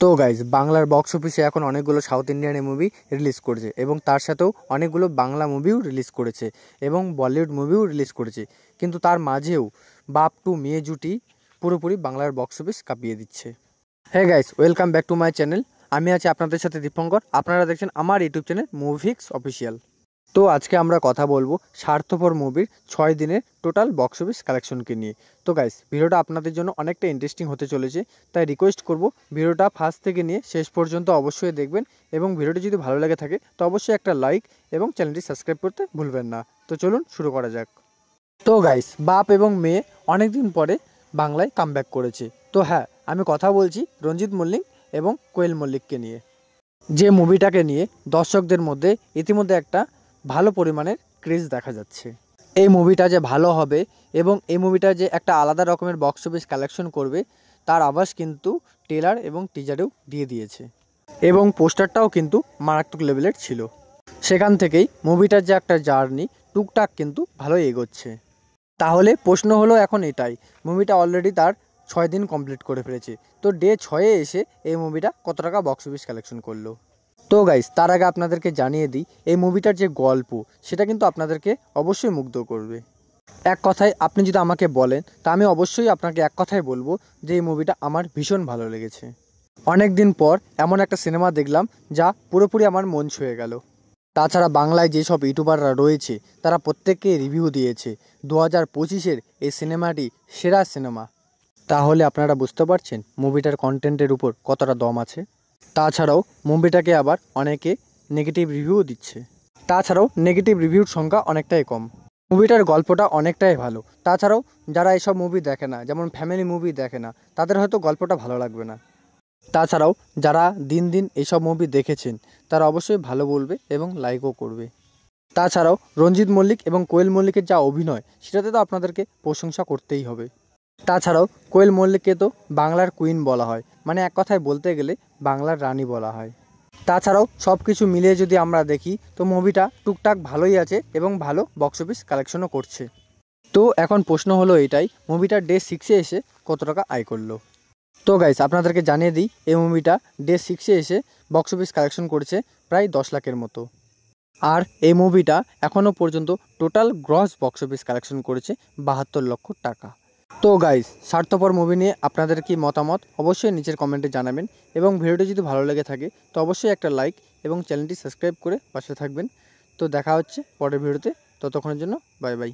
তো গাইজ বাংলার বক্স অফিসে এখন অনেকগুলো সাউথ ইন্ডিয়ান মুভি রিলিজ করেছে এবং তার সাথেও অনেকগুলো বাংলা মুভিও রিলিজ করেছে এবং বলিউড মুভিও রিলিজ করেছে, কিন্তু তার মাঝেও বাপ টু মেয়ে জুটি পুরোপুরি বাংলার বক্স অফিস কাঁপিয়ে দিচ্ছে। হ্যাঁ guys, welcome back to my channel. আমি আছি আপনাদের সাথে দীপঙ্কর। আপনারা দেখছেন আমার ইউটিউব চ্যানেল মুভিক্স অফিসিয়াল। তো আজকে আমরা কথা বলবো স্বার্থপর মুভির 6 দিনের টোটাল বক্স অফিস কালেকশনকে নিয়ে। তো গাইস, ভিডিওটা আপনাদের জন্য অনেকটা ইন্টারেস্টিং হতে চলেছে, তাই রিকোয়েস্ট করব ভিডিওটা ফার্স্ট থেকে নিয়ে শেষ পর্যন্ত অবশ্যই দেখবেন এবং ভিডিওটি যদি ভালো লেগে থাকে তো অবশ্যই একটা লাইক এবং চ্যানেলটি সাবস্ক্রাইব করতে ভুলবেন না। তো চলুন শুরু করা যাক। তো গাইস, বাপ এবং মেয়ে অনেক দিন পরে বাংলায় কামব্যাক করেছে। তো হ্যাঁ, আমি কথা বলছি রঞ্জিত মল্লিক এবং কোয়েল মল্লিককে নিয়ে, যে মুভিটাকে নিয়ে দর্শকদের মধ্যে ইতিমধ্যে একটা ভালো পরিমাণের ক্রেজ দেখা যাচ্ছে। এই মুভিটা যে ভালো হবে এবং এই মুভিটা যে একটা আলাদা রকমের বক্স অফিস কালেকশন করবে তার আভাস কিন্তু ট্রেলার এবং টিজারেও দিয়ে দিয়েছে এবং পোস্টারটাও কিন্তু মারাত্মক লেভেলের ছিল। সেখান থেকেই মুভিটার যে একটা জার্নি টুকটাক কিন্তু ভালোই এগোচ্ছে। তাহলে প্রশ্ন হলো এখন এটাই, মুভিটা অলরেডি তার 6 দিন কমপ্লিট করে ফেলেছে, তো ডে 6-এ এসে এই মুভিটা কত টাকা বক্স অফিস কালেকশন করলো। তো গাইস, তার আগে আপনাদেরকে জানিয়ে দিই এই মুভিটার যে গল্প সেটা কিন্তু আপনাদেরকে অবশ্যই মুগ্ধ করবে। এক কথায় আপনি যদি আমাকে বলেন তা আমি অবশ্যই আপনাকে এক কথায় বলবো যে এই মুভিটা আমার ভীষণ ভালো লেগেছে। অনেক দিন পর এমন একটা সিনেমা দেখলাম যা পুরোপুরি আমার মন ছুঁয়ে গেল। তাছাড়া বাংলায় যেসব ইউটিউবাররা রয়েছে তারা প্রত্যেককে রিভিউ দিয়েছে 2025-এর এই সিনেমাটি সেরা সিনেমা। তাহলে আপনারা বুঝতে পারছেন মুভিটার কন্টেন্টের উপর কতটা দম আছে। তাছাড়াও মুভিটাকে আবার অনেকে নেগেটিভ রিভিউ দিচ্ছে। তাছাড়াও নেগেটিভ রিভিউর সংখ্যা অনেকটাই কম। মুভিটার গল্পটা অনেকটাই ভালো। তাছাড়াও যারা এসব মুভি দেখে না, যেমন ফ্যামিলি মুভি দেখে না, তাদের হয়তো গল্পটা ভালো লাগবে না। তাছাড়াও যারা দিন দিন এইসব মুভি দেখেছেন তারা অবশ্যই ভালো বলবে এবং লাইকও করবে। তাছাড়াও রঞ্জিত মল্লিক এবং কোয়েল মল্লিকের যা অভিনয় সেটাতে তো আপনাদেরকে প্রশংসা করতেই হবে। তাছাড়াও কোয়েল মল্লিককে তো বাংলার কুইন বলা হয়, মানে এক কথায় বলতে গেলে বাংলার রানী বলা হয়। তাছাড়াও সব কিছু মিলিয়ে যদি আমরা দেখি তো মুভিটা টুকটাক ভালোই আছে এবং ভালো বক্স অফিস কালেকশনও করছে। তো এখন প্রশ্ন হলো এটাই, মুভিটা ডে 6-এ এসে কত টাকা আয় করলো। তো গাইস, আপনাদেরকে জানিয়ে দিই এই মুভিটা ডে 6-এ এসে বক্স অফিস কালেকশন করেছে প্রায় 10 লাখের মতো। আর এই মুভিটা এখনও পর্যন্ত total gross box office collection করেছে 72 লক্ষ টাকা। তো গাইস, স্বার্থপর মুভি নিয়ে আপনাদের কি মতামত অবশ্যই নিচের কমেন্টে জানাবেন এবং ভিডিওটি যদি ভালো লেগে থাকে তো অবশ্যই একটা লাইক এবং চ্যানেলটি সাবস্ক্রাইব করে পাশে থাকবেন। তো দেখা হচ্ছে পরের ভিডিওতে, ততক্ষণের জন্য বাই বাই।